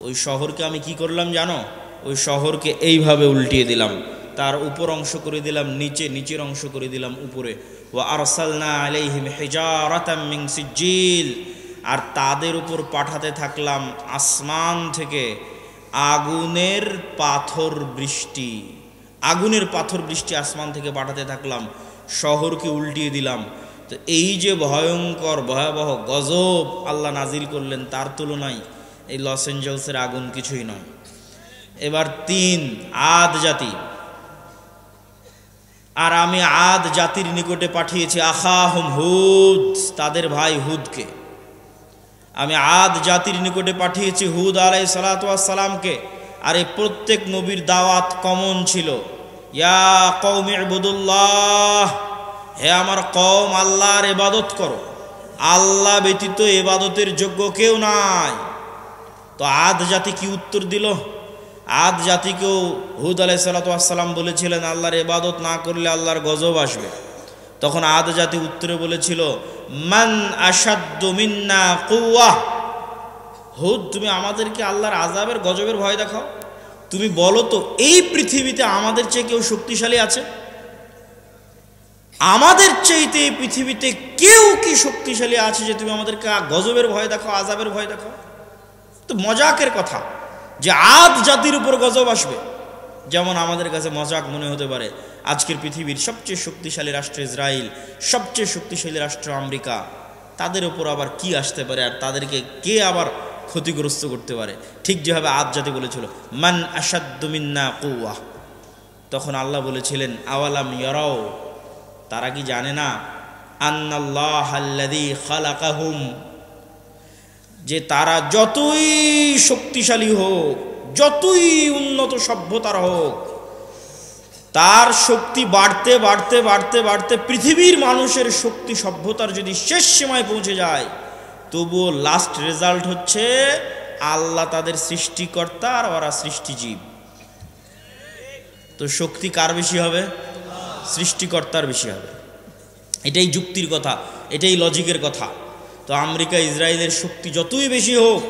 ওই শহরকে আমি কি করলাম জানো? ওই শহরকে এইভাবে উল্টিয়ে দিলাম, তার উপর অংশ করে দিলাম নিচে, নিচের অংশ করে দিলাম উপরে। ওয়া আরসালনা আলাইহিম হিজারাতাম মিন সিজিল, আর তাদের উপর পাঠাতে থাকলাম আসমান থেকে আগুনের পাথর বৃষ্টি। আগুনের পাথর বৃষ্টি আসমান থেকে পাঠাতে থাকলাম, শহরকে উল্টিয়ে দিলাম। তো এই যে ভয়ঙ্কর ভয়াবহ গজব আল্লাহ নাজিল করলেন, তার তুলনায় এই লস এঞ্জেলসের আগুন কিছুই নয়। এবার 3, আদ জাতি। আর আমি আদ জাতির নিকটে পাঠিয়েছি আখাহুম হুদ, তাদের ভাই হুদকে। আমি আদ জাতির নিকটে পাঠিয়েছি হুদ আলাইহিস সালাতু ওয়াস সালামকে। আর এই প্রত্যেক নবীর দাওয়াত কমন ছিল, ইয়া কওমি ইবুদুল্লাহ, হে আমার কওম, আল্লাহর ইবাদত করো, আল্লাহ ব্যতীত ইবাদতের যোগ্য কেউ নাই। তো আদ জাতি কি উত্তর দিল? আদ জাতিকেও হুদ আলাইহিস সালাতু ওয়াস সালাম বলেছিলেন আল্লাহর ইবাদত না করলে আল্লাহর গজব আসবে। তখন আদ জাতি উত্তরে বলেছিল, মান আশাদ্দু মিন্না কুওয়া, হুদ তুমি আমাদেরকে আল্লাহর আযাবের গজবের ভয় দেখাও। তুমি বলো তো এই পৃথিবীতে আমাদের চেয়ে কেউ শক্তিশালী আছে? আমাদের চাইতে এই পৃথিবীতে কেউ কি শক্তিশালী আছে যে তুমি আমাদেরকে গজবের ভয় দেখাও, আযাবের ভয় দেখাও? তো মজাকের কথা যে আদ জাতির উপর গজব আসবে। যেমন আমাদের কাছে মজাক মনে হতে পারে আজকের পৃথিবীর সবচেয়ে শক্তিশালী রাষ্ট্র ইসরায়েল, সবচেয়ে শক্তিশালী রাষ্ট্র আমেরিকা, তাদের উপর আবার কি আসতে পারে আর তাদেরকে কে আবার ক্ষতিগ্রস্ত করতে পারে? ঠিক যেভাবে আদ জাতি বলেছিল মান আশাদ্দু মিন্না কুওয়া, তখন আল্লাহ বলেছিলেন আওয়ালাম ইয়ারাও, তারা কি জানে না আন্নাল্লাহাল্লাযী খালাকাহুম, যে তারা যতই শক্তিশালী হোক, যতই উন্নত সভ্যতার হোক, তার শক্তি বাড়তে বাড়তে বাড়তে বাড়তে পৃথিবীর মানুষের শক্তি সভ্যতার যদি শেষ সীমায় পৌঁছে যায়, তবুও লাস্ট রেজাল্ট হচ্ছে আল্লাহ তাদের সৃষ্টিকর্তা আর ওরা সৃষ্টিজীব। তো শক্তি কার বেশি হবে? সৃষ্টিকর্তার বেশি হবে। এটাই যুক্তির কথা, এটাই লজিকের কথা। তো আমেরিকা ইসরায়েলের শক্তি যতই বেশি হোক,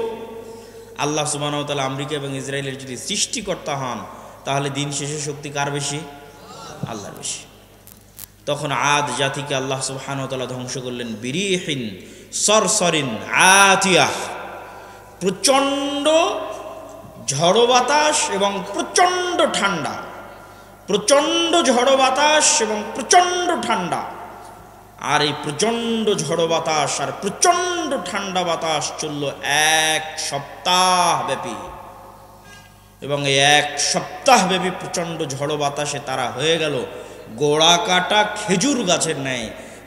আল্লাহ সুবহানাহু ওয়া তাআলা আমেরিকা এবং ইসরায়েলের যদি সৃষ্টিকর্তা হন, তাহলে দিন শেষে শক্তি কার বেশি? আল্লাহর বেশি। তখন আদ জাতিকে আল্লাহ সুবহানাহু ওয়া তাআলা ধ্বংস করলেন বিরিহিন সরসরিন আতিয়াহ, প্রচণ্ড ঝড়ো বাতাস এবং প্রচণ্ড ঠান্ডা, প্রচণ্ড ঝড়ো বাতাস এবং প্রচণ্ড ঠান্ডা। আর এই প্রচণ্ড ঝড়ো বাতাস আর প্রচণ্ড ঠান্ডা বাতাস চলল 1 সপ্তাহ ব্যাপী। এবং এই 1 সপ্তাহ ব্যাপী প্রচণ্ড ঝড়ো বাতাসে তারা হয়ে গেল গোড়া কাটা খেজুর গাছের ন্যায়।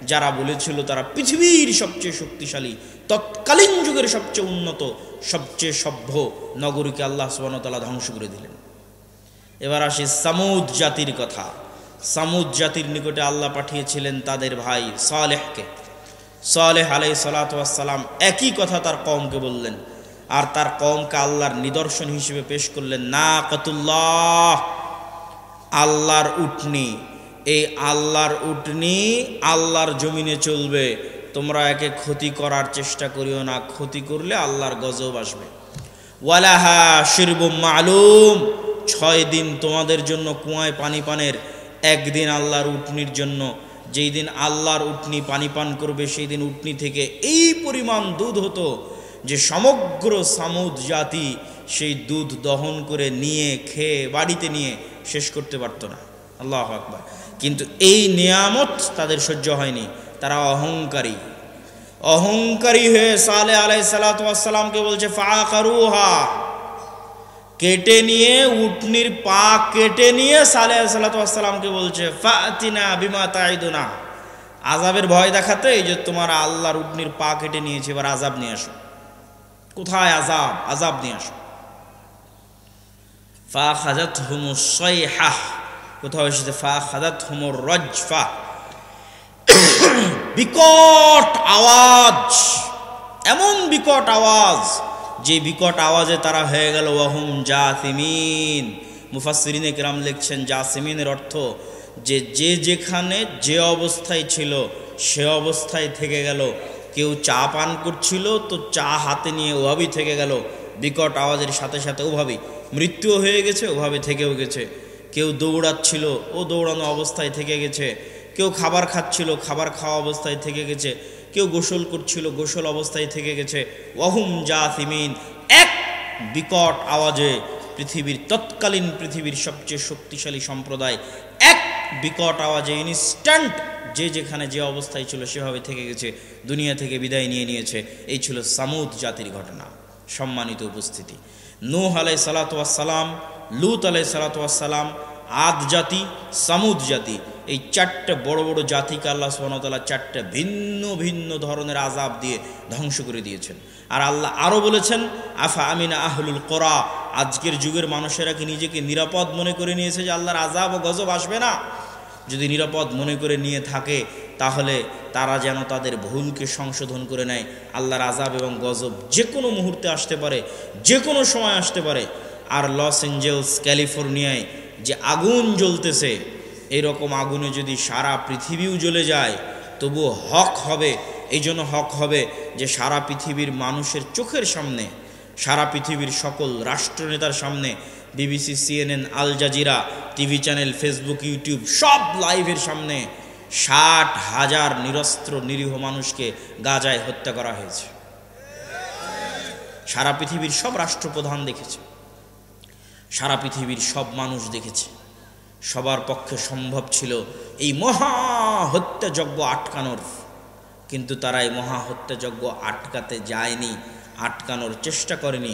যারা বলেছিল তারা পৃথিবীর সবচেয়ে শক্তিশালী, তৎকালীন যুগের সবচেয়ে উন্নত, সবচেয়ে সভ্য নগরীকে আল্লাহ সুবহানাহু ওয়া তাআলা ধ্বংস করে দিলেন। এবার আসি সামুদ জাতির কথা। সামুদ জাতির নিকটে আল্লাহ পাঠিয়েছিলেন তাদের ভাই সালেহকে। সালেহ আলাইহিস সালাতু ওয়াস সালাম একই কথা তার কওমকে বললেন, আর তার কওমকে আল্লাহর নিদর্শন হিসেবে পেশ করলেন নাকাতুল্লাহ, আল্লাহর উটনি। এই আল্লাহর উটনি আল্লাহর জমিনে চলবে, তোমরা একে ক্ষতি করার চেষ্টা করিও না, ক্ষতি করলে আল্লাহর গজব আসবে। ওয়ালাহা শিরবুম মালুম, 6 দিন তোমাদের জন্য কুয়ায় পানি পানের, একদিন আল্লাহর উটনির জন্য। যেই দিন আল্লাহর উটনি পানি পান করবে, সেই দিন উটনি থেকে এই পরিমাণ দুধ হতো যে সমগ্র সামুদ জাতি সেই দুধ দহন করে নিয়ে খেয়ে বাড়িতে নিয়ে শেষ করতে পারতো না। আল্লাহু আকবার। কিন্তু এই নিয়ামত তাদের সহ্য হয়নি, তারা অহংকারী। অহংকারী হয়ে সালেহ আলাইহিস সালাতু ওয়াস সালামকে বলছে ফাআকারুহা, কেটে নিয়ে, উটনির পা কেটে নিয়ে সালেহ আলাইহিস সালাতু ওয়াস সালামকে বলছে ফাতিনা বিমা তাইদুনা, আযাবের ভয় দেখাতে এই যে তোমার আল্লাহর উটনির পা কেটে নিয়েছে, এবার আযাব নিয়ে আসো। কোথায় আযাব? আযাব নিয়ে আসো। ফাখাযাতহুমুস সাইহা, কোথাও এসেছে ফাখাযাতহুমুর রাজফা, বিকট আওয়াজ, এমন বিকট আওয়াজ যে বিকট আওয়াজে তারা হয়ে গেল ওয়াহুম জাসিমিন। মুফাসসিরিনে কেরাম লিখছেন জাসিমিনের অর্থ যে যে যেখানে যে অবস্থায় ছিল সে অবস্থায় থেকে গেল। কেউ চা পান করছিল তো চা হাতে নিয়ে ওভাবেই থেকে গেল, বিকট আওয়াজের সাথে সাথে ওভাবেই মৃত্যুও হয়ে গেছে, ওভাবে থেকেও গেছে। কেউ দৌড়াচ্ছিল, ও দৌড়ানো অবস্থায় থেকে গেছে। কেউ খাবার খাচ্ছিল, খাবার খাওয়া অবস্থায় থেকে গেছে। কেউ গোসল করছিল, গোসল অবস্থায় থেকে গেছে। ওয়াহুম জাসিমিন, এক বিকট আওয়াজে তৎকালীন পৃথিবীর সবচেয়ে শক্তিশালী সম্প্রদায় এক বিকট আওয়াজে ইনস্ট্যান্ট যে যেখানে যে অবস্থায় ছিল সেভাবে থেকে গেছে, দুনিয়া থেকে বিদায় নিয়ে নিয়েছে। এই ছিল সামুদ জাতির ঘটনা। সম্মানিত উপস্থিতি, নূহ আলাইহিস সালাতু ওয়াস সালাম, লূত আলাইহিস সালাতু ওয়াস সালাম, আদ জাতি, সামুদ জাতি, এই চারটে বড় বড় জাতিকে আল্লাহ সুবহানাহু ওয়া তাআলা চারটে ভিন্ন ভিন্ন ধরনের আযাব দিয়ে ধ্বংস করে দিয়েছেন। আর আল্লাহ আরও বলেছেন, আফা আমিনা আহলুল কোরা, আজকের যুগের মানুষেরা কি নিজেকে নিরাপদ মনে করে নিয়েছে যে আল্লাহর আযাব ও গজব আসবে না? যদি নিরাপদ মনে করে নিয়ে থাকে তাহলে তারা যেন তাদের ভুলকে সংশোধন করে নেয়। আল্লাহর আযাব এবং গজব যে কোনো মুহূর্তে আসতে পারে, যে কোনো সময় আসতে পারে। আর লস অ্যাঞ্জেলস ক্যালিফোর্নিয়ায় যে আগুন জ্বলতেছে, এরকম আগুনে যদি সারা পৃথিবীও জ্বলে যায় তবুও হক হবে। এই জন্য হক হবে যে সারা পৃথিবীর মানুষের চোখের সামনে, সারা পৃথিবীর সকল রাষ্ট্রনেতার সামনে, BBC, CNN, Al Jazeera, TV channel, Facebook, YouTube সব লাইভের সামনে 60,000 নিরস্ত্র নিরীহ মানুষকে গাজায় হত্যা করা হয়েছে। সারা পৃথিবীর সব রাষ্ট্রপ্রধান দেখেছে, সারা পৃথিবীর সব মানুষ দেখেছে। সবার পক্ষে সম্ভব ছিল এই মহা হত্যাযজ্ঞ আটকানোর, কিন্তু তারা এই মহা হত্যাযজ্ঞ আটকাতে যায়নি, আটকানোর চেষ্টা করেনি।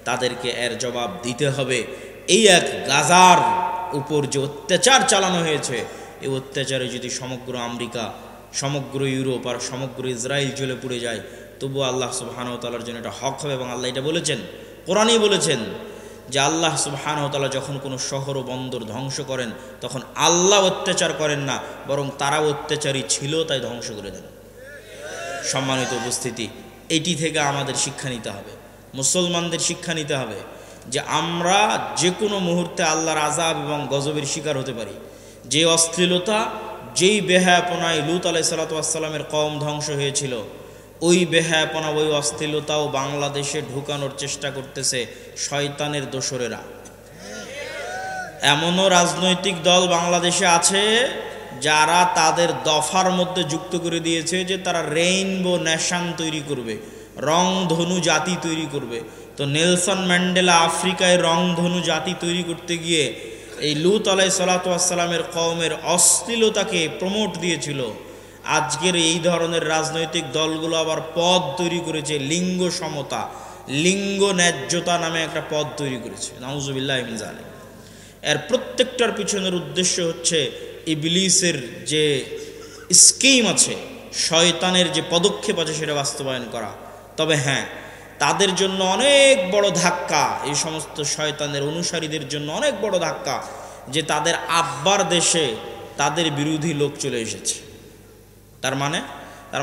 তাদেরকে এর জবাব দিতে হবে। এই এক গাজার উপর যে অত্যাচার চালানো হয়েছে, এই অত্যাচারে যদি সমগ্র আমেরিকা, সমগ্র ইউরোপ আর সমগ্র ইসরায়েল জ্বলে পুড়ে যায়, তবু আল্লাহ সুবহানাহু ওয়া তাআলার জন্য এটা হক হবে। এবং আল্লাহ এটা বলেছেন, কোরআনেই বলেছেন যে আল্লাহ সুবহানাহু ওয়া তাআলা যখন কোনো শহর ও বন্দর ধ্বংস করেন তখন আল্লাহ অত্যাচার করেন না, বরং তারা অত্যাচারী ছিল তাই ধ্বংস করে দেন। সম্মানিত উপস্থিতি, এটি থেকে আমাদের শিক্ষা নিতে হবে, মুসলমানদের শিক্ষা নিতে হবে যে আমরা যে কোনো মুহূর্তে আল্লাহর আযাব এবং গজবের শিকার হতে পারি। যে অশ্লীলতা, যেই বেহায়াপনায় লূত আলাইহিস সালাতু ওয়াস সালামের কওম ধ্বংস হয়েছিল, ওই বেহায়াপনা, ওই অশ্লীলতাও বাংলাদেশে ঢুকানোর চেষ্টা করতেছে শয়তানের দোসরেরা। এমনও রাজনৈতিক দল বাংলাদেশে আছে যারা তাদের দফার মধ্যে যুক্ত করে দিয়েছে যে তারা রেইনবো নেশন তৈরি করবে, রংধনু জাতি তৈরি করবে। তো নেলসন ম্যান্ডেলা আফ্রিকায় রংধনু জাতি তৈরি করতে গিয়ে এই লূত আলাইহিস সালাতু ওয়াস সালামের কওমের অশ্লীলতাকে প্রমোট দিয়েছিল। আজকের এই ধরনের রাজনৈতিক দলগুলো আবার পদ তৈরি করেছে, লিঙ্গ সমতা, লিঙ্গ ন্যায্যতা নামে একটা পদ তৈরি করেছে। নাউজুবিল্লাহি মিন যালিক। এর প্রত্যেকটার পিছনের উদ্দেশ্য হচ্ছে ইবলিসের যে স্কিম আছে, শয়তানের যে পদক্ষেপ আছে সেটা বাস্তবায়ন করা। তবে হ্যাঁ, তাদের জন্য অনেক বড় ধাক্কা, এই সমস্ত শয়তানের অনুসারীদের জন্য অনেক বড় ধাক্কা যে তাদের আব্বার দেশে তাদের বিরোধী লোক চলে এসেছে। তার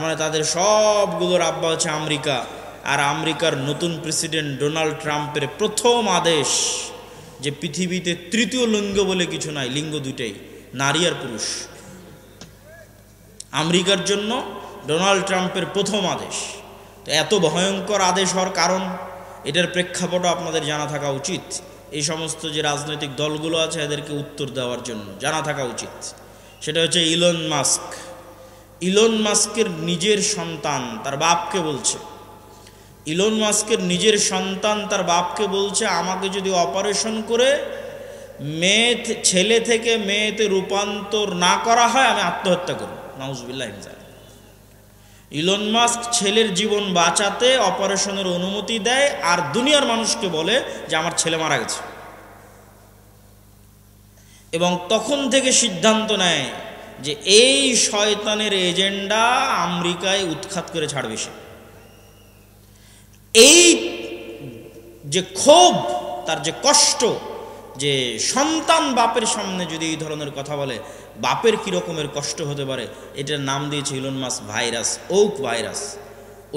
মানে তাদের সবগুলোর আব্বা হচ্ছে আমেরিকা। আর আমেরিকার নতুন প্রেসিডেন্ট ডোনাল্ড ট্রাম্পের প্রথম আদেশ যে পৃথিবীতে তৃতীয় লিঙ্গ বলে কিছু নাই, লিঙ্গ দুইটাই, নারী আর পুরুষ। আমেরিকার জন্য ডোনাল্ড ট্রাম্পের প্রথম আদেশ। তো এত ভয়ঙ্কর আদেশ হওয়ার কারণ, এটার প্রেক্ষাপটও আপনাদের জানা থাকা উচিত। এই সমস্ত যে রাজনৈতিক দলগুলো আছে এদেরকে উত্তর দেওয়ার জন্য জানা থাকা উচিত। সেটা হচ্ছে ইলন মাস্ক। ইলন মাস্কের নিজের সন্তান তার বাপকে বলছে, ইলন মাস্কের নিজের সন্তান তার বাপকে বলছে, আমাকে যদি অপারেশন করে ছেলে থেকে মেয়েতে রূপান্তর না করা হয় আমি আত্মহত্যা করব। নাউজুবিল্লাহি মিন যালিক। ইলন মাস্ক ছেলের জীবন বাঁচাতে অপারেশনের অনুমতি দেয় আর দুনিয়ার মানুষকে বলে যে আমার ছেলে মারা গেছে, এবং তখন থেকে সিদ্ধান্ত নেয় যে এই শয়তানের এজেন্ডা আমেরিকায় উৎখাত করে ছাড়বে সে। এই যে ক্ষোভ, তার যে কষ্ট, যে সন্তান বাপের সামনে যদি এই ধরনের কথা বলে বাপের কী রকমের কষ্ট হতে পারে, এটার নাম দিয়েছে ইলন মাস্ক ভাইরাস, ওক ভাইরাস।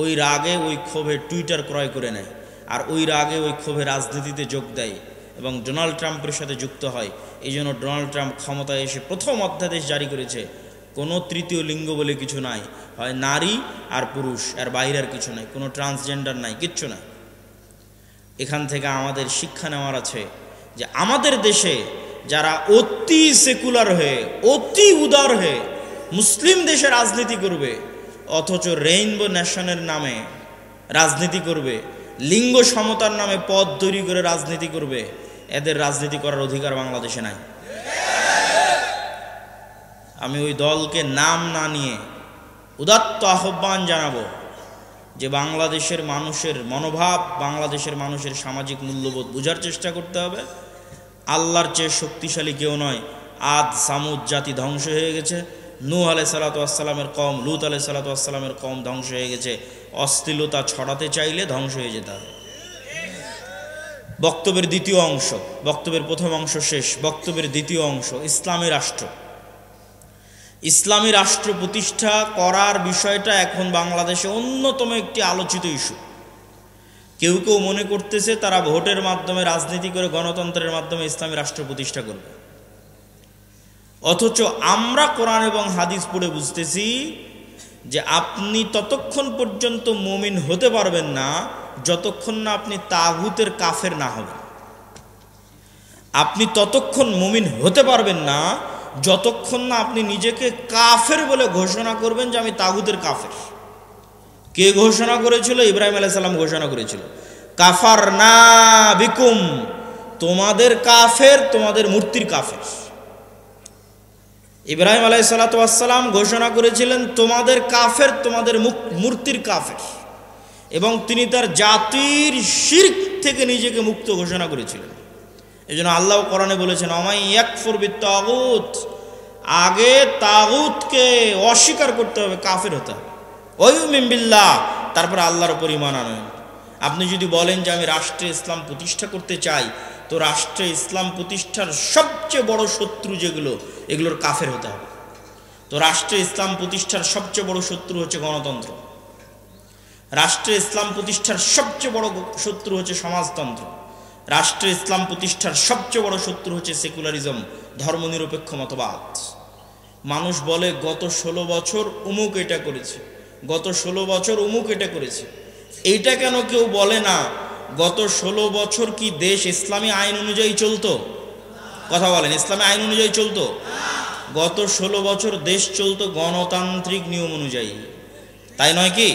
ওই রাগে, ওই ক্ষোভে টুইটার ক্রয় করে নেয়, আর ওই রাগে, ওই ক্ষোভে রাজনীতিতে যোগ দেয় এবং ডোনাল্ড ট্রাম্পের সাথে যুক্ত হয়। এই জন্য ডোনাল্ড ট্রাম্প ক্ষমতায় এসে প্রথম অধ্যাদেশ জারি করেছে, কোনো তৃতীয় লিঙ্গ বলে কিছু নাই, হয় নারী আর পুরুষ, আর বাইরে আর কিছু নাই, কোনো ট্রান্সজেন্ডার নাই, কিচ্ছু নাই। এখান থেকে আমাদের শিক্ষা নেওয়ার আছে যে আমাদের দেশে যারা অতি সেকুলার হয়ে অতি উদার হয়ে মুসলিম দেশে রাজনীতি করবে, অথচ রেইনবো ন্যাশনের নামে রাজনীতি করবে, লিঙ্গ সমতার নামে পদ তৈরি করে রাজনীতি করবে, এদের রাজনীতি করার অধিকার বাংলাদেশে নাই। আমি ওই দলকে নাম না নিয়ে উদাত্ত আহ্বান জানাবো যে বাংলাদেশের মানুষের মনোভাব, বাংলাদেশের মানুষের সামাজিক মূল্যবোধ বোঝার চেষ্টা করতে হবে। আল্লাহর চেয়ে শক্তিশালী কেউ নয়। আদ সামুদ জাতি ধ্বংস হয়ে গেছে, নূহ আলাইহিস সালাতু ওয়াস সালামের কওম, লূত আলাইহিস সালাতু ওয়াস সালামের কওম ধ্বংস হয়ে গেছে। অশ্লীলতা ছড়াতে চাইলে ধ্বংস হয়ে যেতে হবে। বক্তব্যের দ্বিতীয় অংশ, বক্তব্যের প্রথম অংশ শেষ, বক্তব্যের দ্বিতীয় অংশ, ইসলামী রাষ্ট্র। ইসলামী রাষ্ট্র প্রতিষ্ঠা করার বিষয়টা এখন বাংলাদেশে অন্যতম একটি আলোচিত ইস্যু। কেউ কেউ মনে করতেছে তারা ভোটের মাধ্যমে, রাজনীতি করে, গণতন্ত্রের মাধ্যমে ইসলামী রাষ্ট্র প্রতিষ্ঠা করবে। অথচ আমরা কোরআন এবং হাদিস পড়ে বুঝতেছি যে আপনি ততক্ষণ পর্যন্ত মুমিন হতে পারবেন না যতক্ষণ না আপনি তাগুতের কাফের না হবেন। আপনি ততক্ষণ মুমিন হতে পারবেন না যতক্ষণ না আপনি নিজেকে কাফের বলে ঘোষণা করবেন যে আমি তাগুতের কাফের। কে ঘোষণা করেছিল? ইব্রাহিম আলাইহিস সালাম ঘোষণা করেছিল, কাফারনা বিকুম, তোমাদের কাফের, তোমাদের মূর্তির কাফের। ইব্রাহিম আলাইহিস সালাতু ওয়াস সালাম ঘোষণা করেছিলেন তোমাদের কাফের, তোমাদের মূর্তির কাফের, এবং তিনি তার জাতির শিরক থেকে নিজেকে মুক্ত ঘোষণা করেছিলেন। এই জন্য আল্লাহ কোরআনে বলেছেন অমাই ইয়াকফুর বিত্তাগুত, আগে তাগুতকে অস্বীকার করতে হবে, কাফের হতে হবে, ওয়ুমিন বিল্লাহ, তারপর আল্লাহর উপর ঈমান আনবেন। আপনি যদি বলেন যে আমি রাষ্ট্রে ইসলাম প্রতিষ্ঠা করতে চাই, তো রাষ্ট্রে ইসলাম প্রতিষ্ঠার সবচেয়ে বড় শত্রু যেগুলো, এগুলোর কাফের হতে হবে। তো রাষ্ট্রে ইসলাম প্রতিষ্ঠার সবচেয়ে বড় শত্রু হচ্ছে গণতন্ত্র, রাষ্ট্রে ইসলাম প্রতিষ্ঠার সবচেয়ে বড় শত্রু হচ্ছে সমাজতন্ত্র, রাষ্ট্রে ইসলাম প্রতিষ্ঠার সবচেয়ে বড় শত্রু হচ্ছে সেকুলারিজম, ধর্মনিরপেক্ষ মতবাদ। মানুষ বলে গত 16 বছর অমুক এটা করেছে, গত 16 বছর অমুক এটা করেছে। এইটা কেন কেউ বলে না গত 16 বছর কি দেশ ইসলামী আইন অনুযায়ী চলতো? কথা বলেন, ইসলামী আইন অনুযায়ী চলতো? গত 16 বছর দেশ চলতো গণতান্ত্রিক নিয়ম অনুযায়ী, তাই নয় কি?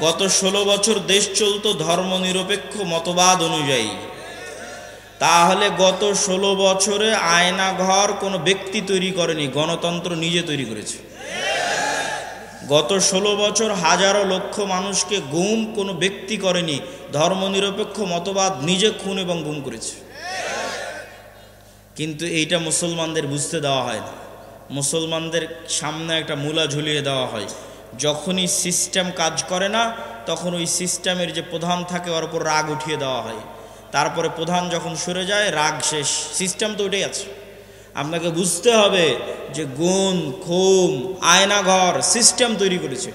গত 16 বছর দেশ চলতো ধর্মনিরপেক্ষ মতবাদ অনুযায়ী। তাহলে গত 16 বছরে আয়নাঘর কোনো ব্যক্তি তৈরি করেনি, গণতন্ত্র নিজে তৈরি করেছে। গত 16 বছর হাজারো লক্ষ মানুষকে গুম কোনো ব্যক্তি করেনি, ধর্মনিরপেক্ষ মতবাদ নিজে খুন এবং গুম করেছে। কিন্তু এইটা মুসলমানদের বুঝতে দেওয়া হয় না। মুসলমানদের সামনে একটা মূলা ঝুলিয়ে দেওয়া হয়, যখনই সিস্টেম কাজ করে না তখন ওই সিস্টেমের যে প্রধান থাকে ওর উপর রাগ উঠিয়ে দেওয়া হয়। তারপরে প্রধান যখন সরে যায় রাগ শেষ, সিস্টেম তো ওইটাই আছে। আপনাকে বুঝতে হবে যে গুণ, খুম, আয়নাঘর সিস্টেম তৈরি করেছে,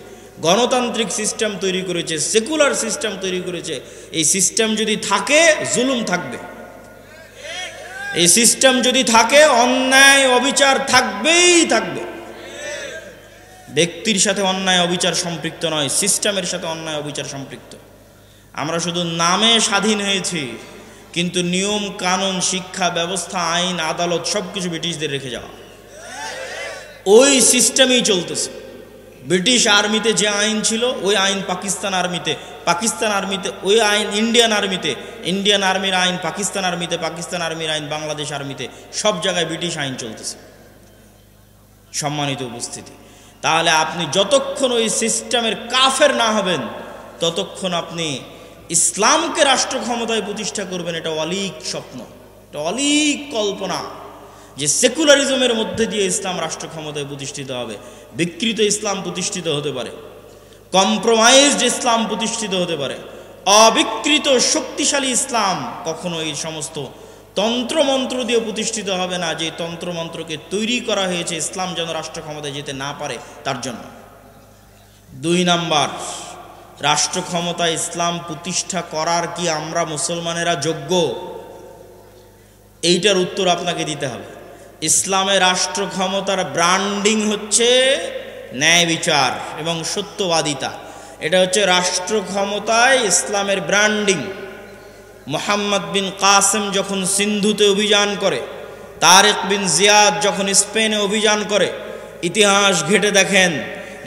গণতান্ত্রিক সিস্টেম তৈরি করেছে, সেকুলার সিস্টেম তৈরি করেছে। এই সিস্টেম যদি থাকে জুলুম থাকবে, এই সিস্টেম যদি থাকে অন্যায় অবিচার থাকবেই থাকবে। ব্যক্তির সাথে অন্যায় অবিচার সম্পৃক্ত নয়, সিস্টেমের সাথে অন্যায় অবিচার সম্পৃক্ত। আমরা শুধু নামে স্বাধীন হয়েছি, কিন্তু নিয়ম কানুন, শিক্ষা ব্যবস্থা, আইন, আদালত সবকিছু ব্রিটিশদের রেখে যাওয়া। ওই সিস্টেমেই চলতেছে। ব্রিটিশ আর্মিতে যে আইন ছিল ওই আইন পাকিস্তান আর্মিতে, পাকিস্তান আর্মিতে ওই আইন ইন্ডিয়ান আর্মিতে, ইন্ডিয়ান আর্মির আইন পাকিস্তান আর্মিতে, পাকিস্তান আর্মির আইন বাংলাদেশ আর্মিতে, সব জায়গায় ব্রিটিশ আইন চলতেছে। সম্মানিত উপস্থিতি, তাহলে আপনি যতক্ষণ ওই সিস্টেমের কাফের না হবেন ততক্ষণ আপনি ইসলামকে রাষ্ট্র ক্ষমতায় প্রতিষ্ঠা করবেন। এটা অলীক স্বপ্ন, এটা অলীক কল্পনা যে সেকুলারিজমের মধ্যে দিয়ে ইসলাম রাষ্ট্র ক্ষমতায় প্রতিষ্ঠিত হবে। বিকৃত ইসলাম প্রতিষ্ঠিত হতে পারে, কম্প্রোমাইজড ইসলাম প্রতিষ্ঠিত হতে পারে, অবিকৃত শক্তিশালী ইসলাম কখনো এই সমস্ত তন্ত্রমন্ত্র দিয়ে প্রতিষ্ঠিত হবে না, যে তন্ত্রমন্ত্রকে তৈরি করা হয়েছে ইসলাম যেন রাষ্ট্র ক্ষমতায় যেতে না পারে তার জন্য। 2 নাম্বার, রাষ্ট্র ক্ষমতায় ইসলাম প্রতিষ্ঠা করার কি আমরা মুসলমানেরা যোগ্য? এইটার উত্তর আপনাকে দিতে হবে। ইসলামের রাষ্ট্র ক্ষমতার ব্র্যান্ডিং হচ্ছে ন্যায় বিচার এবং সত্যবাদিতা। এটা হচ্ছে রাষ্ট্র ক্ষমতায় ইসলামের ব্র্যান্ডিং। মোহাম্মদ বিন কাসেম যখন সিন্ধুতে অভিযান করে, তারেক বিন জিয়াদ যখন স্পেনে অভিযান করে, ইতিহাস ঘেটে দেখেন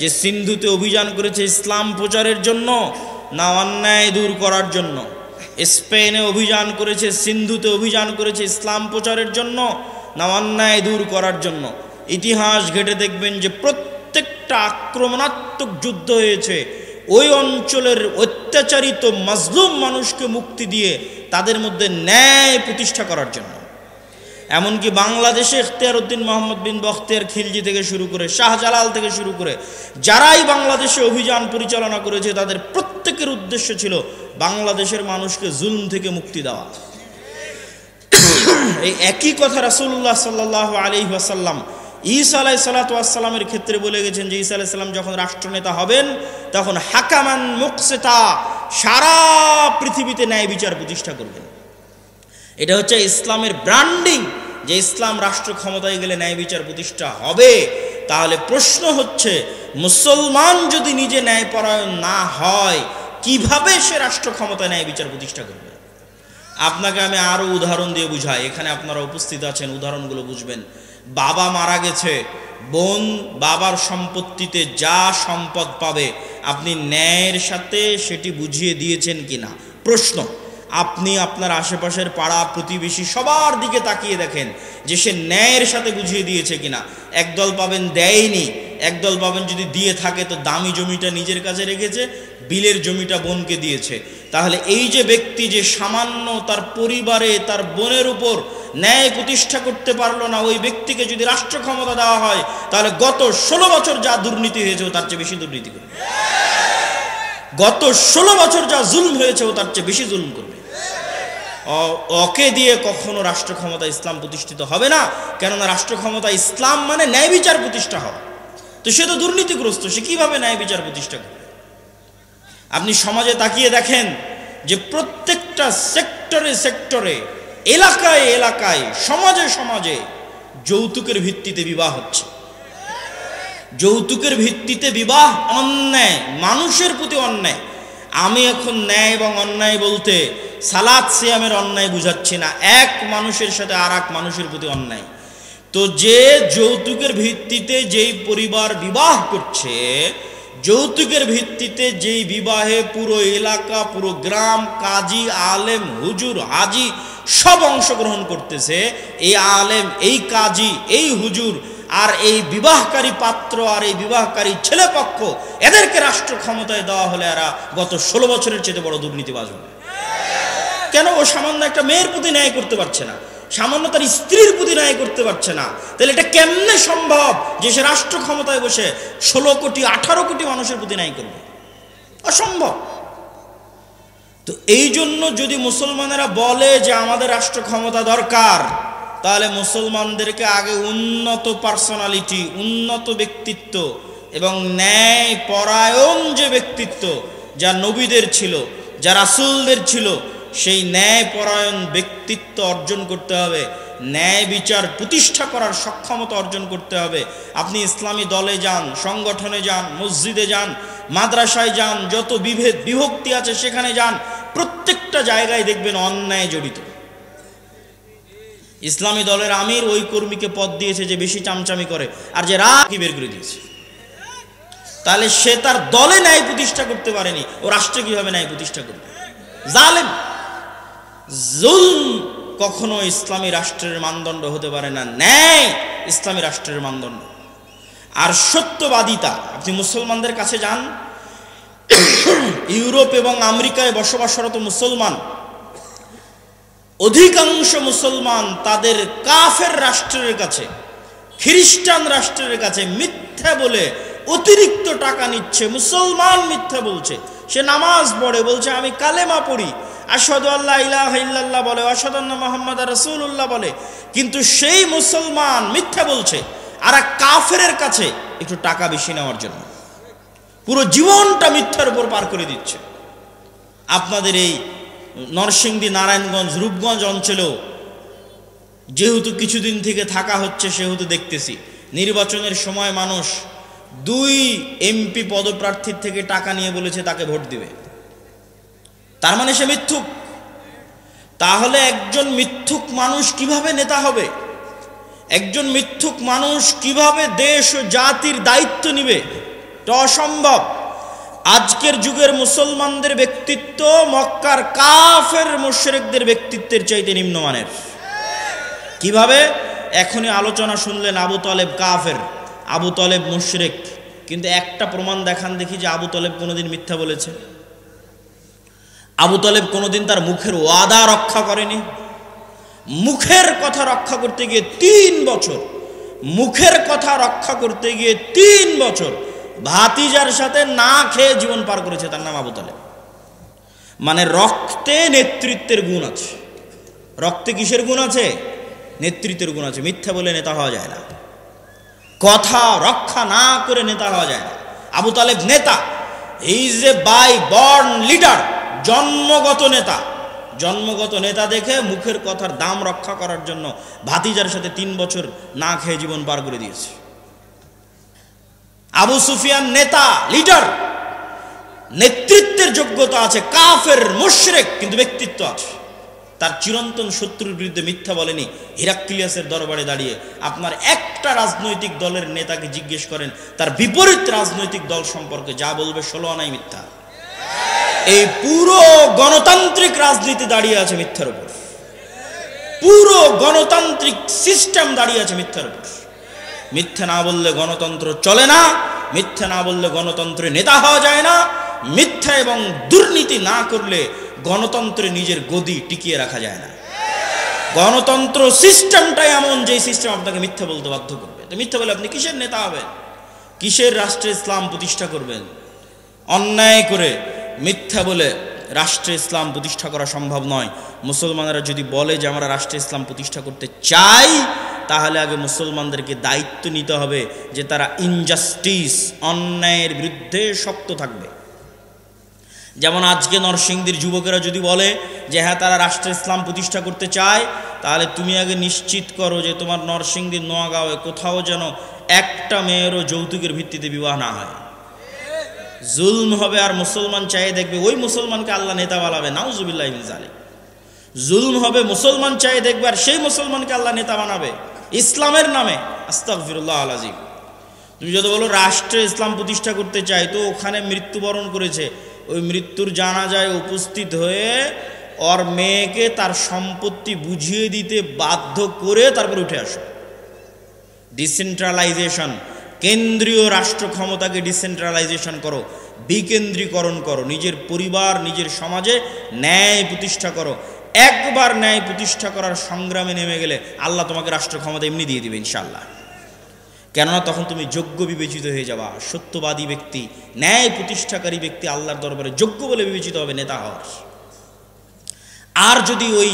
যে সিন্ধুতে অভিযান করেছে ইসলাম প্রচারের জন্য না অন্যায় দূর করার জন্য? স্পেনে অভিযান করেছে, সিন্ধুতে অভিযান করেছে ইসলাম প্রচারের জন্য না অন্যায় দূর করার জন্য? ইতিহাস ঘেটে দেখবেন যে প্রত্যেকটা আক্রমণাত্মক যুদ্ধ হয়েছে ওই অঞ্চলের অত্যাচারিত মাজলুম মানুষকে মুক্তি দিয়ে তাদের মধ্যে ন্যায় প্রতিষ্ঠা করার জন্য। এমনকি বাংলাদেশে ইখতিয়ার উদ্দিন মোহাম্মদ বিন বখতিয়ার খিলজি থেকে শুরু করে শাহজালাল থেকে শুরু করে যারাই বাংলাদেশে অভিযান পরিচালনা করেছে তাদের প্রত্যেকের উদ্দেশ্য ছিল বাংলাদেশের মানুষকে জুলম থেকে মুক্তি দেওয়া। এই একই কথা রাসূলুল্লাহ সাল্লাল্লাহু আলাইহি ওয়াসাল্লাম ঈসা আলাইহিস সালাতু ওয়াস সালামের ক্ষেত্রে বলে গেছেন যে ঈসা আলাইহিস সালাম যখন রাষ্ট্রনেতা হবেন তখন হাকামান মুকসিতা, সারা পৃথিবীতে ন্যায় বিচার প্রতিষ্ঠা করবেন। এটা হচ্ছে ইসলামের ব্র্যান্ডিং, যে ইসলাম রাষ্ট্র ক্ষমতায় গেলে ন্যায় বিচার প্রতিষ্ঠা হবে। তাহলে প্রশ্ন হচ্ছে, মুসলমান যদি নিজে ন্যায়পরায়ণ না হয় কিভাবে সে রাষ্ট্র ক্ষমতায় ন্যায় বিচার প্রতিষ্ঠা করবে? আপনাকে আমি আরো উদাহরণ দিয়ে বুঝাই, এখানে আপনারা উপস্থিত আছেন, উদাহরণগুলো বুঝবেন। বাবা মারা গেছে, বোন বাবার সম্পত্তিতে যা সম্পদ পাবে আপনি ন্যায়ের সাথে সেটি বুঝিয়ে দিয়েছেন কিনা? প্রশ্ন। আপনি আপনার আশেপাশের পাড়া প্রতিবেশী সবার দিকে তাকিয়ে দেখেন যে সে ন্যায়ের সাথে বুঝিয়ে দিয়েছে কিনা। একদল পাবেন দেয়নি, একদল পাবেন যদি দিয়ে থাকে তো দামি জমিটা নিজের কাছে রেখেছে, বিলের জমিটা বোনকে দিয়েছে। তাহলে এই যে ব্যক্তি যে সামান্য তার পরিবারে তার বোনের উপর ন্যায় প্রতিষ্ঠা করতে পারলো না, ওই ব্যক্তিকে যদি রাষ্ট্র ক্ষমতা দেওয়া হয় তাহলে গত 16 বছর যা দুর্নীতি হয়েছে তার চেয়ে বেশি দুর্নীতি করবে। গত 16 বছর যা জুলম হয়েছে তার চেয়ে বেশি জুলম করবে। ওকে দিয়ে কখনো রাষ্ট্র ক্ষমতা ইসলাম প্রতিষ্ঠিত হবে না, কেননা রাষ্ট্র ক্ষমতা ইসলাম মানে ন্যায় বিচার প্রতিষ্ঠা হবে। তো সে তো দুর্নীতিগ্রস্ত, সে কিভাবে ন্যায় বিচার প্রতিষ্ঠা করবে? আপনি সমাজে তাকিয়ে দেখেন যে প্রত্যেকটা সেক্টরে সেক্টরে, এলাকায় এলাকায়, সমাজে সমাজে যৌতুকের ভিত্তিতে বিবাহ হচ্ছে। যৌতুকের ভিত্তিতে বিবাহ অন্যায়, মানুষের প্রতি অন্যায়। আমি এখন ন্যায় এবং অন্যায় বলতে সালাত সিয়ামের অন্যায় বুঝাচ্ছি না, এক মানুষের সাথে আর এক মানুষের প্রতি অন্যায়। তো যে যৌতুকের ভিত্তিতে যেই পরিবার বিবাহ করছে, যৌতুকের ভিত্তিতে যেই বিবাহে পুরো এলাকা, পুরো গ্রাম, কাজী, আলেম, হুজুর, হাজি সব অংশগ্রহণ করতেছে, এই আলেম, এই কাজী, এই হুজুর আর এই বিবাহকারী পাত্র আর এই বিবাহকারী ছেলে পক্ষ, এদেরকে রাষ্ট্র ক্ষমতায় দেওয়া হলে এরা গত 16 বছরের চেয়ে বড় দুর্নীতিবাজ হবে। কেন? ও সামান্য একটা মেয়ের প্রতি ন্যায় করতে পারছে না, সামান্য তার স্ত্রীর প্রতি ন্যায় করতে পারছে না, তাহলে এটা কেমনে সম্ভব যে সে রাষ্ট্র ক্ষমতায় বসে 16 কোটি 18 কোটি মানুষের প্রতি ন্যায় করবে? অসম্ভব। তো এই জন্য যদি মুসলমানেরা বলে যে আমাদের রাষ্ট্র ক্ষমতা দরকার, তাহলে মুসলমানদেরকে আগে উন্নত পার্সোনালিটি, উন্নত ব্যক্তিত্ব এবং ন্যায় পরায়ণ যে ব্যক্তিত্ব যা নবীদের ছিল, যা রাসূলদের ছিল, সেই ন্যায় পরায়ণ ব্যক্তিত্ব অর্জন করতে হবে, ন্যায় বিচার প্রতিষ্ঠা করার সক্ষমতা অর্জন করতে হবে। আপনি ইসলামী দলে যান, সংগঠনে যান, মসজিদে যান, মাদ্রাসায় যান, যত বিভেদ বিভক্তি আছে সেখানে যান, প্রত্যেকটা জায়গায় দেখবেন অন্যায় জড়িত। ইসলামী দলের আমির ওই কর্মীকে পদ দিয়েছে যে বেশি চামচামি করে, আর যে রাখি বের করে দিয়েছে। তাহলে সে তার দলে ন্যায় প্রতিষ্ঠা করতে পারেনি, ও রাষ্ট্রে কিভাবে ন্যায় প্রতিষ্ঠা করবে? জালেম। জুলম কখনো ইসলামী রাষ্ট্রের মানদণ্ড হতে পারে না, ন্যায় ইসলামী রাষ্ট্রের মানদণ্ড। আর সত্যবাদিতা, আপনি মুসলমানদের কাছে যান, ইউরোপ এবং আমেরিকায় বসবাসরত মুসলমান, অধিকাংশ মুসলমান তাদের কাফের রাষ্ট্রের কাছে, খ্রিস্টান রাষ্ট্রের কাছে মিথ্যা বলে অতিরিক্ত টাকা নিচ্ছে। মুসলমান মিথ্যা বলছে, সে নামাজ পড়ে, বলছে আমি কালেমা পড়ি, আশহাদু আল্লা ইলাহা ইল্লাল্লাহ বলে, আশহাদু আন্না মুহাম্মাদার রাসূলুল্লাহ বলে, কিন্তু সেই মুসলমান মিথ্যা বলছে আর এক কাফেরের কাছে একটু টাকা বেশি নেওয়ার জন্য পুরো জীবনটা মিথ্যার উপর পার করে দিচ্ছে। আপনাদের এই নরসিংদী, নারায়ণগঞ্জ, রূপগঞ্জ অঞ্চলেও যেহেতু কিছুদিন থেকে থাকা হচ্ছে, সেহেতু দেখতেছি নির্বাচনের সময় মানুষ 2 এমপি পদপ্রার্থীর থেকে টাকা নিয়ে বলেছে তাকে ভোট দিবে। তার মানে সে মিথ্যুক। তাহলে একজন মিথ্যুক মানুষ কিভাবে নেতা হবে? একজন মিথ্যুক মানুষ কিভাবে দেশ ও জাতির দায়িত্ব নিবে? এটা অসম্ভব। আজকের যুগের মুসলমানদের ব্যক্তিত্ব মক্কার কাফের মুশরিকদের ব্যক্তিত্বের চাইতে নিম্নমানের। কিভাবে? এখনই আলোচনা শুনলেন আবু তালেব কাফের, আবু তালেব মুশরিক, কিন্তু একটা প্রমাণ দেখান দেখি যে আবু তালেব কোনোদিন মিথ্যা বলেছে? আবু তালেব কোনোদিন তার মুখের ওয়াদা রক্ষা করেনি। মুখের কথা রক্ষা করতে গিয়ে 3 বছর, মুখের কথা রক্ষা করতে গিয়ে 3 বছর ভাতিজার সাথে না খেয়ে জীবন পার করেছে। তার নাম আবু তালেব। মানে রক্তে নেতৃত্বের গুণ আছে। রক্তে কিসের গুণ আছে? নেতৃত্বের গুণ আছে। মিথ্যা বলে নেতা হওয়া যায় না, কথা রক্ষা না করে নেতা হওয়া যায় না। আবু তালেব নেতা, he is a by born leader, জন্মগত নেতা। জন্মগত নেতা দেখে মুখের কথার দাম রক্ষা করার জন্য ভাতিজার সাথে 3 বছর না খেয়ে জীবন পার করে দিয়েছে। আবু সুফিয়ান নেতা, লিডার, নেতৃত্বের যোগ্যতা আছে, কাফের মুশরিক, কিন্তু ব্যক্তিত্ব আছে। তার চিরন্তন শত্রুর বিরুদ্ধে মিথ্যা বলেনি। হিরাক্লিয়াসের দরবারে দাঁড়িয়ে আপনার একটা রাজনৈতিক দলের নেতাকে জিজ্ঞেস করেন, তার বিপরীত রাজনৈতিক দল সম্পর্কে যা বলবে 16 আনাই মিথ্যা। এই পুরো গণতান্ত্রিক রাজনীতি দাঁড়িয়ে আছে মিথ্যার উপর। পুরো গণতান্ত্রিক সিস্টেম দাঁড়িয়ে আছে মিথ্যার উপর। মিথ্যা না বললে গণতন্ত্র চলে না, মিথ্যা না বললে গণতন্ত্রে নেতা হওয়া যায় না, মিথ্যা এবং দুর্নীতি না করলে গণতন্ত্রে নিজের গদি টিকিয়ে রাখা যায় না। গণতন্ত্র সিস্টেমটাই এমন যে সিস্টেম আপনাকে মিথ্যা বলতে বাধ্য করবে। তো মিথ্যা বলে আপনি কিসের নেতা হবেন? কিসের রাষ্ট্রে ইসলাম প্রতিষ্ঠা করবেন? অন্যায় করে মিথ্যা বলে রাষ্ট্রে ইসলাম প্রতিষ্ঠা করা সম্ভব নয়। মুসলমানরা যদি বলে যে আমরা রাষ্ট্রে ইসলাম প্রতিষ্ঠা করতে চাই, তাহলে আগে মুসলমানদেরকে দায়িত্ব নিতে হবে যে তারা ইনজাস্টিস, অন্যায়ের বিরুদ্ধে শক্ত থাকবে। যেমন আজকে নরসিংদীর যুবকেরা যদি বলে যে হ্যাঁ তারা রাষ্ট্রে ইসলাম প্রতিষ্ঠা করতে চায়, তাহলে তুমি আগে নিশ্চিত করো যে তোমার নরসিংদীর নোয়াগাঁওয়ে কোথাও যেন একটা মেয়েরও যৌতুকের ভিত্তিতে বিবাহ না হয়। জুলম হবে আর মুসলমান চাইয়ে দেখবে ওই মুসলমানকে আল্লাহ নেতা বানাবে, নাউজুবিল্লাহ মিন যালিক। জুলম হবে, মুসলমান চাইয়ে দেখবে আর সেই মুসলমানকে আল্লাহ নেতা বানাবে ইসলামের নামে। আস্তাগফিরুল্লাহ আল আযীম। তুমি যদি বলো রাষ্ট্রে ইসলাম প্রতিষ্ঠা করতে চাই, তো ওখানে মৃত্যুবরণ করেছে, ওই মৃত্যুর জানাজায় উপস্থিত হয়ে ওর মেয়েকে তার সম্পত্তি বুঝিয়ে দিতে বাধ্য করে তারপর উঠে আসো। ডিসেন্ট্রালাইজেশন, কেন্দ্রীয় রাষ্ট্র ক্ষমতাকে ডিসেন্ট্রালাইজেশন করো, বিকেন্দ্রীকরণ করো। নিজের পরিবার, নিজের সমাজে ন্যায় প্রতিষ্ঠা করো। একবার ন্যায় প্রতিষ্ঠা করার সংগ্রামে নেমে গেলে আল্লাহ তোমাকে রাষ্ট্র ক্ষমতা এমনি দিয়ে দিবে ইনশাআল্লাহ। কেননা তখন তুমি যোগ্য বিবেচিত হয়ে যাবা। সত্যবাদী ব্যক্তি, ন্যায় প্রতিষ্ঠাকারী ব্যক্তি আল্লাহর দরবারে যোগ্য বলে বিবেচিত হবে নেতা হওয়ার। আর যদি ওই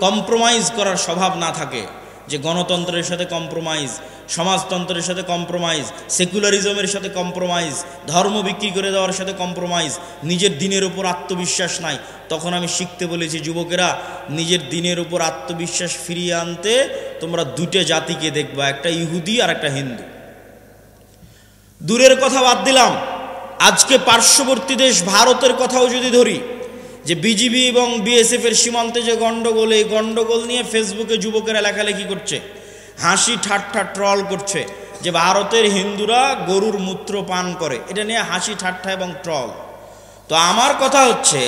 কম্প্রোমাইজ করার স্বভাব না থাকে, যে গণতন্ত্রের সাথে কম্প্রোমাইজ, সমাজতন্ত্রের সাথে কম্প্রোমাইজ, সেকুলারিজমের সাথে কম্প্রোমাইজ, ধর্ম বিক্রি করে দেওয়ার সাথে কম্প্রোমাইজ, নিজের দিনের উপর আত্মবিশ্বাস নাই, তখন আমি শিখতে বলেছি যুবকেরা, নিজের দিনের উপর আত্মবিশ্বাস ফিরিয়ে আনতে তোমরা 2টে জাতিকে দেখবা, একটা ইহুদি আর একটা হিন্দু। দূরের কথা বাদ দিলাম, আজকে পার্শ্ববর্তী দেশ ভারতের কথাও যদি ধরি, যে বিজিবি এবং বিএসএফ এর সীমান্তে যে গন্ডগোল, এই গন্ডগোল নিয়ে ফেসবুকে যুবকেরা লেখালেখি করছে, হাসি ঠাট্টা ট্রল করছে যে ভারতের হিন্দুরা গরুর মূত্র পান করে। এটা নিয়ে হাসি ঠাট্টা এবং ট্রল। তো আমার কথা হচ্ছে,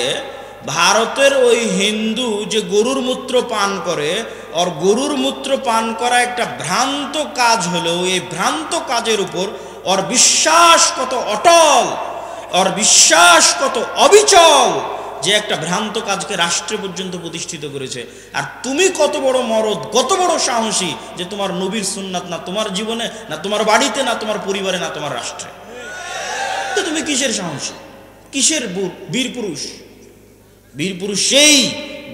ভারতের ওই হিন্দু যে গরুর মূত্র পান করে, আর গরুর মূত্র পান করা একটা ভ্রান্ত কাজ হলেও এই ভ্রান্ত কাজের উপর ওর বিশ্বাস কত অটল, ওর বিশ্বাস কত অবিচল, যে একটা ভ্রান্ত কাজকে রাষ্ট্রে পর্যন্ত প্রতিষ্ঠিত করেছে। আর তুমি কত বড় মরদ, কত বড় সাহসী যে তোমার নবীর সুন্নাত না তোমার জীবনে, না তোমার বাড়িতে, না তোমার পরিবারে, না তোমার রাষ্ট্রে। তো তুমি কিসের সাহসী, কিসের বীর পুরুষ? বীর পুরুষ সেই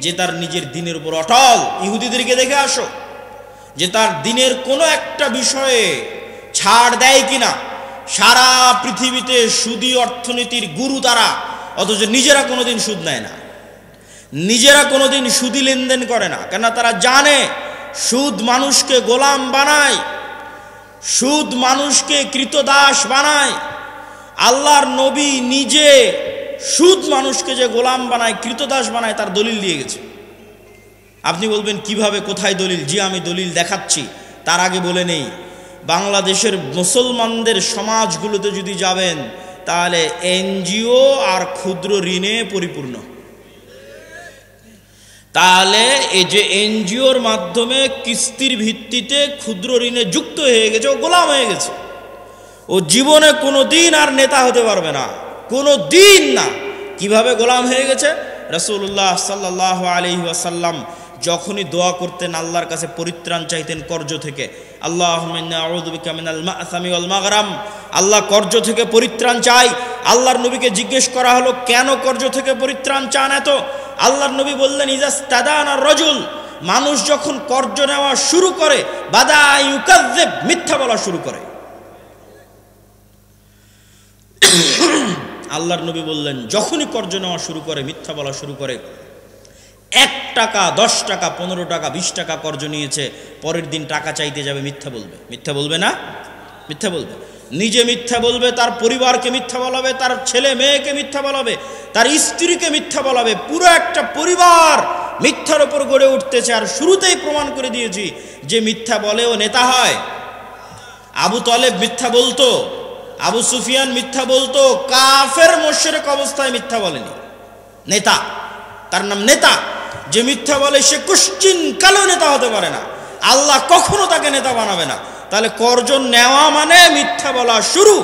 যে তার নিজের দিনের উপর অটল। ইহুদিদেরকে দেখে আসো যে তার দিনের কোনো একটা বিষয়ে ছাড় দেয় কিনা। সারা পৃথিবীতে সুদী অর্থনীতির গুরু তারা, অথচ নিজেরা কোনোদিন সুদ নেয় না, নিজেরা কোনোদিন সুদী লেনদেন করে না। কেন? তারা জানে সুদ মানুষকে গোলাম বানায়, সুদ মানুষকে কৃতদাস বানায়। আল্লাহর নবী নিজে সুদ মানুষকে যে গোলাম বানায়, কৃতদাস বানায়, তার দলিল দিয়ে গেছে। আপনি বলবেন কিভাবে, কোথায় দলিল? জি আমি দলিল দেখাচ্ছি। তার আগে বলে নেই, বাংলাদেশের মুসলমানদের সমাজগুলোতে যদি যাবেন তাহলে এনজিও আর ক্ষুদ্র ঋণে পরিপূর্ণ। তাহলে এই যে এনজিওর মাধ্যমে কিস্তির ভিত্তিতে ক্ষুদ্র ঋণে যুক্ত হয়ে গেছে, ও গোলাম হয়ে গেছে। ও জীবনে কোনো দিন আর নেতা হতে পারবে না, কোনো দিন না। কিভাবে গোলাম হয়ে গেছে? রাসূলুল্লাহ সাল্লাল্লাহু আলাইহি ওয়াসাল্লাম যখনই দোয়া করতেন, আল্লাহর কাছে পরিত্রাণ চাইতেন কর্জ থেকে, আল্লাহুম্মা ইন্নী আউযু বিকা মিনাল মা'সামি ওয়াল মাগরাম, আল্লাহ কর্জ থেকে পরিত্রাণ চাই। আল্লাহর নবীকে জিজ্ঞেস করা হলো, কেন কর্জ থেকে পরিত্রাণ চান এত? আল্লাহর নবী বললেন, ইজাস্তাদানা রাজুল, মানুষ যখন কর্জ নেওয়া শুরু করে, বাদা ইউকাযযিব, মিথ্যা বলা শুরু করে। আল্লাহর নবী বললেন, যখনই কর্জ নেওয়া শুরু করে, মিথ্যা বলা শুরু করে, 1 টাকা 10 টাকা 15 টাকা 20 টাকা কর্জ নিয়েছে, পরের দিন টাকা চাইতে যাবে, মিথ্যা বলবে। মিথ্যা বলবে না? মিথ্যা বলবে। নিজে মিথ্যা বলবে, তার পরিবারকে মিথ্যা বলাবে, তার ছেলে মেয়েকে মিথ্যা বলাবে, তার স্ত্রীকে মিথ্যা বলাবে। পুরো একটা পরিবার মিথ্যার উপর গড়ে উঠতেছে। আর শুরুতেই প্রমাণ করে দিয়েছি যে মিথ্যা বলেও নেতা হয়। আবু তালেব মিথ্যা বলতো, আবু সুফিয়ান মিথ্যা বলতো, কাফের মুশরিক অবস্থায় মিথ্যা বলেনি। নেতা, তার নাম নেতা। যে মিথ্যা বলে সে কুশ্চিন কালো নেতা হতে পারে না, আল্লাহ কখনো তাকে নেতা বানাবে না। তাহলে কর্জ নেওয়া মানে মিথ্যা বলা শুরু।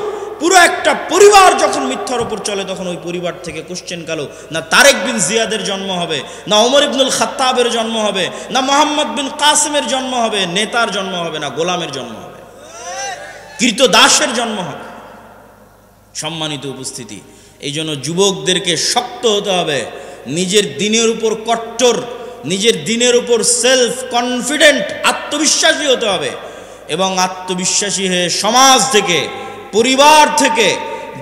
পুরো একটা পরিবার যখন মিথ্যার উপর চলে, তখন ওই পরিবার থেকে কুশ্চিন কালো না তারেক বিন জিয়াদের জন্ম হবে, না ওমর ইবনুল খাত্তাবের জন্ম হবে, না মোহাম্মদ বিন কাসিমের জন্ম হবে। নেতার জন্ম হবে না, গোলামের জন্ম হবে, কৃতদাসের জন্ম হবে। সম্মানিত উপস্থিতি, এই জন্য যুবকদেরকে শক্ত হতে হবে, নিজের দিনের উপর কট্টর, নিজের দিনের উপর সেলফ কনফিডেন্ট, আত্মবিশ্বাসী হতে হবে। এবং আত্মবিশ্বাসী হয়ে সমাজ থেকে, পরিবার থেকে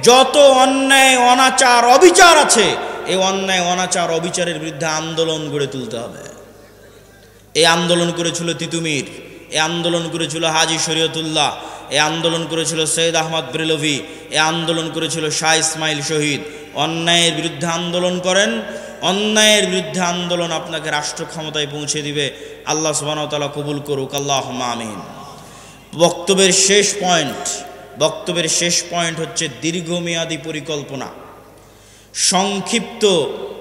যত অন্যায় অনাচার অবিচার আছে, এই অন্যায় অনাচার অবিচারের বিরুদ্ধে আন্দোলন গড়ে তুলতে হবে। এই আন্দোলন করেছিল তিতুমির, এই আন্দোলন করেছিল হাজী শরীয়তুল্লাহ, এই আন্দোলন করেছিল সৈয়দ আহমদ ব্রেলভি, এই আন্দোলন করেছিল শাহ ইসমাইল শহীদ। অন্যায়ের বিরুদ্ধে আন্দোলন করেন, অন্যায়ের বিরুদ্ধে আন্দোলন আপনাকে রাষ্ট্র ক্ষমতায় পৌঁছে দিবে। আল্লাহ সুবহানাহু ওয়া তাআলা কবুল করুক, আল্লাহুম্মা আমিন। বক্তব্যের শেষ পয়েন্ট হচ্ছে দীর্ঘমেয়াদী পরিকল্পনা। সংক্ষিপ্ত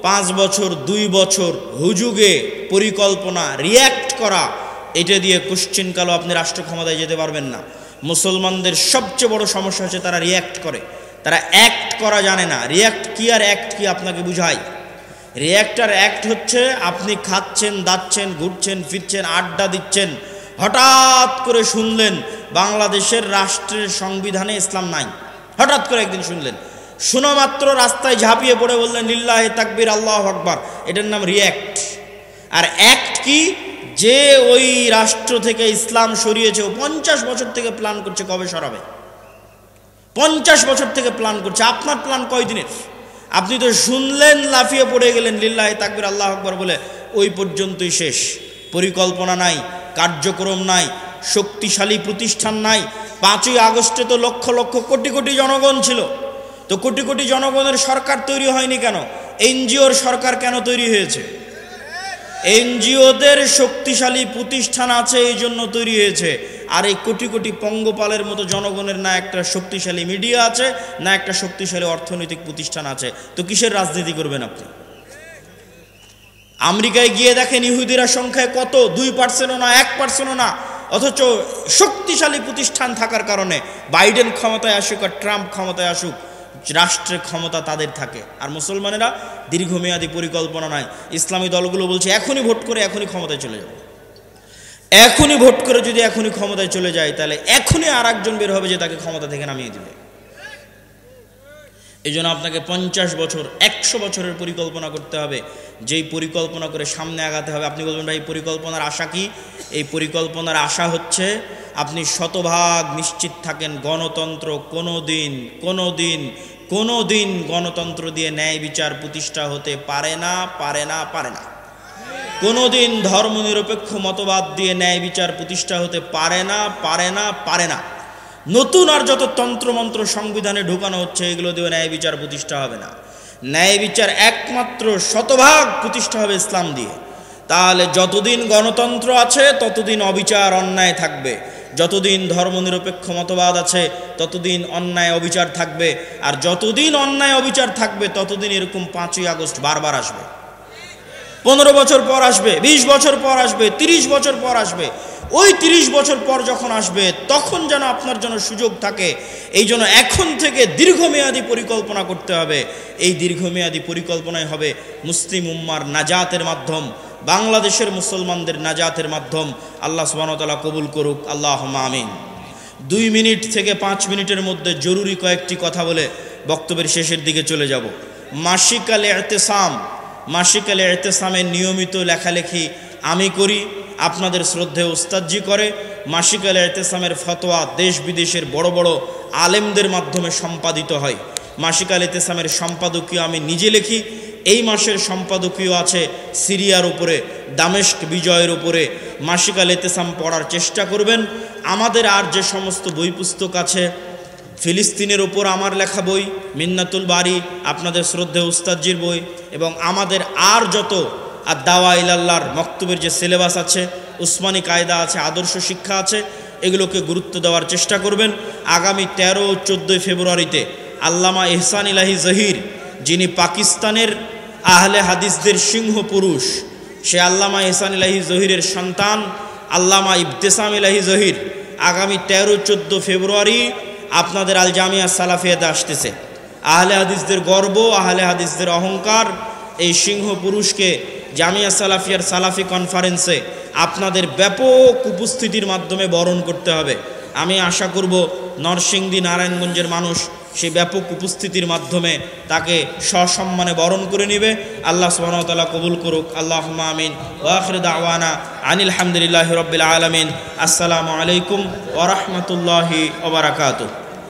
5 বছর 2 বছর হুজুগে পরিকল্পনা, রিয়্যাক্ট করা, এটা দিয়ে কুশ্চিনকালও আপনি রাষ্ট্র ক্ষমতায় যেতে পারবেন না। মুসলমানদের সবচেয়ে বড় সমস্যা হচ্ছে তারা রিয়্যাক্ট করে, তারা অ্যাক্ট করা জানে না। রিয়্যাক্ট কি আর অ্যাক্ট কি আপনাকে বুঝাই। রিয়্যাক্ট আর অ্যাক্ট হচ্ছে আপনি খাচ্ছেন, দাচ্ছেন, ঘুরছেন, ফিরছেন, আড্ডা দিচ্ছেন, হঠাৎ করে শুনলেন বাংলাদেশের রাষ্ট্রের সংবিধানে ইসলাম নাই। হঠাৎ করে একদিন শুনলেন, শোনা মাত্র রাস্তায় ঝাঁপিয়ে পড়ে বললেন লিল্লাহি তাকবীর, আল্লাহু আকবার। এটার নাম রিয়্যাক্ট। আর অ্যাক্ট কি? যে ওই রাষ্ট্র থেকে ইসলাম সরিয়েছে, ও 50 বছর থেকে প্ল্যান করছে কবে সরাবে। 50 বছর থেকে প্ল্যান করছে। আপনার প্ল্যান কয়দিনের? আপনি তো শুনলেন, লাফিয়ে পড়ে গেলেন লিল্লাহি তাকবীর, আল্লাহু আকবার বলে, ওই পর্যন্তই শেষ। পরিকল্পনা নাই, কার্যক্রম নাই, শক্তিশালী প্রতিষ্ঠান নাই। 5ই আগস্টে তো লক্ষ লক্ষ কোটি কোটি জনগণ ছিল। তো কোটি কোটি জনগণের সরকার তৈরি হয়নি কেন? এনজিওর সরকার কেন তৈরি হয়েছে? এনজিওদের শক্তিশালী প্রতিষ্ঠান আছে, এই জন্য তৈরি হয়েছে। আর এই কোটি কোটি পঙ্গপালের মতো জনগণের না একটা শক্তিশালী মিডিয়া আছে, না একটা শক্তিশালী অর্থনৈতিক প্রতিষ্ঠান আছে। তো কিসের রাজনীতি করবেন আপনি? আমেরিকায় গিয়ে দেখেন ইহুদিরা সংখ্যায় কত, 2%ও না, 1%ও না। অথচ শক্তিশালী প্রতিষ্ঠান থাকার কারণে বাইডেন ক্ষমতায় আসুক আর ট্রাম্প ক্ষমতায় আসুক, রাষ্ট্রের ক্ষমতা তাদের থাকে। আর মুসলমানেরা দীর্ঘমেয়াদী পরিকল্পনা নাই। ইসলামী দলগুলো বলছে এখনই ভোট করে এখনই ক্ষমতায় চলে যাব। এখনই ভোট করে যদি এখনই ক্ষমতায় চলে যায়, তাহলে এখনই আর একজন বের হবে যে তাকে ক্ষমতা থেকে নামিয়ে দিবে। এই জন্য আপনাকে 50 বছর 100 বছরের পরিকল্পনা করতে হবে। যেই পরিকল্পনা করে সামনে আগাতে হবে। আপনি বলবেন ভাই পরিকল্পনার আশা কি? এই পরিকল্পনার আশা হচ্ছে আপনি শতভাগ নিশ্চিত থাকেন গণতন্ত্র কোনো দিন গণতন্ত্র দিয়ে ন্যায় বিচার প্রতিষ্ঠা হতে পারে না। কোনোদিন ধর্মনিরপেক্ষ মতবাদ দিয়ে ন্যায় বিচার প্রতিষ্ঠা হতে পারে না। নতুন আর যত তন্ত্রমন্ত্র সংবিধানে ঢুকানো হচ্ছে, এগুলো দিয়ে ন্যায় বিচার প্রতিষ্ঠা হবে না। ন্যায় বিচার একমাত্র শতভাগ প্রতিষ্ঠা হবে ইসলাম দিয়ে। তাহলে যতদিন গণতন্ত্র আছে ততদিন অবিচার অন্যায় থাকবে, যতদিন ধর্মনিরপেক্ষ মতবাদ আছে ততদিন অন্যায় অবিচার থাকবে, আর যতদিন অন্যায় অবিচার থাকবে ততদিন এরকম 5ই আগস্ট বারবার আসবে, 15 বছর পর আসবে, 20 বছর পর আসবে, 30 বছর পর আসবে। ওই 30 বছর পর যখন আসবে তখন যেন আপনার জন্য সুযোগ থাকে, এই জন্য এখন থেকে দীর্ঘমেয়াদী পরিকল্পনা করতে হবে। এই দীর্ঘমেয়াদী পরিকল্পনাই হবে মুসলিম উম্মার নাজাতের মাধ্যম, বাংলাদেশের মুসলমানদের নাজাতের মাধ্যম। আল্লাহ সুবহানাহু ওয়া তাআলা কবুল করুক, আল্লাহুম্মা আমিন। 2 মিনিট থেকে 5 মিনিটের মধ্যে জরুরি কয়েকটি কথা বলে বক্তব্যের শেষের দিকে চলে যাব। মাসিক আল ইতিসাম, মাসিক আল ইতিসামের নিয়মিত লেখালেখি আমি করি, আপনাদের শ্রদ্ধেয় উস্তাদজি করে। মাসিক আল ইতিসামের ফতোয়া দেশ বিদেশের বড় বড় আলেমদের মাধ্যমে সম্পাদিত হয়। মাসিক আল ইতিসামের সম্পাদকীয় আমি নিজে লিখি। এই মাসের সম্পাদকীয় আছে সিরিয়ার উপরে, দামেস্ক বিজয়ের উপরে। মাসিক আল ইতিসাম পড়ার চেষ্টা করবেন। আমাদের আর যে সমস্ত বই পুস্তক আছে, ফিলিস্তিনের ওপর আমার লেখা বই, মিন্নাতুল বারি আপনাদের শ্রদ্ধেয় উস্তাদজির বই, এবং আমাদের আর যত আর দাওয়া ইলাল্লাহর মক্তবের যে সিলেবাস আছে, উসমানী কায়দা আছে, আদর্শ শিক্ষা আছে, এগুলোকে গুরুত্ব দেওয়ার চেষ্টা করবেন। আগামী 13 ও 14 ফেব্রুয়ারিতে আল্লামা ইহসান ইলাহি জহির, যিনি পাকিস্তানের আহলে হাদিসদের সিংহ পুরুষ, সে আল্লামা ইহসান ইলাহি জহিরের সন্তান আল্লামা ইবতেসাম ইলাহি জহির আগামী 13-14 ফেব্রুয়ারি আপনাদের আল জামিয়া সালাফিয়াতে আসতেছে। আহলে হাদিসদের গর্ব, আহলে হাদিসদের অহংকার, এই সিংহ পুরুষকে জামিয়া সালাফিয়ার সালাফি কনফারেন্সে আপনাদের ব্যাপক উপস্থিতির মাধ্যমে বরণ করতে হবে। আমি আশা করব নরসিংদী নারায়ণগঞ্জের মানুষ সেই ব্যাপক উপস্থিতির মাধ্যমে তাকে সসম্মানে বরণ করে নেবে। আল্লাহ সুবহানাহু ওয়া তাআলা কবুল করুক, আল্লাহুম্মা আমিন। ওয়া আখিরু দাওয়ানা আনিল হামদুলিল্লাহি রাব্বিল আলামিন। আসসালামু আলাইকুম ওয়া রাহমাতুল্লাহি ওয়া বারাকাতুহু।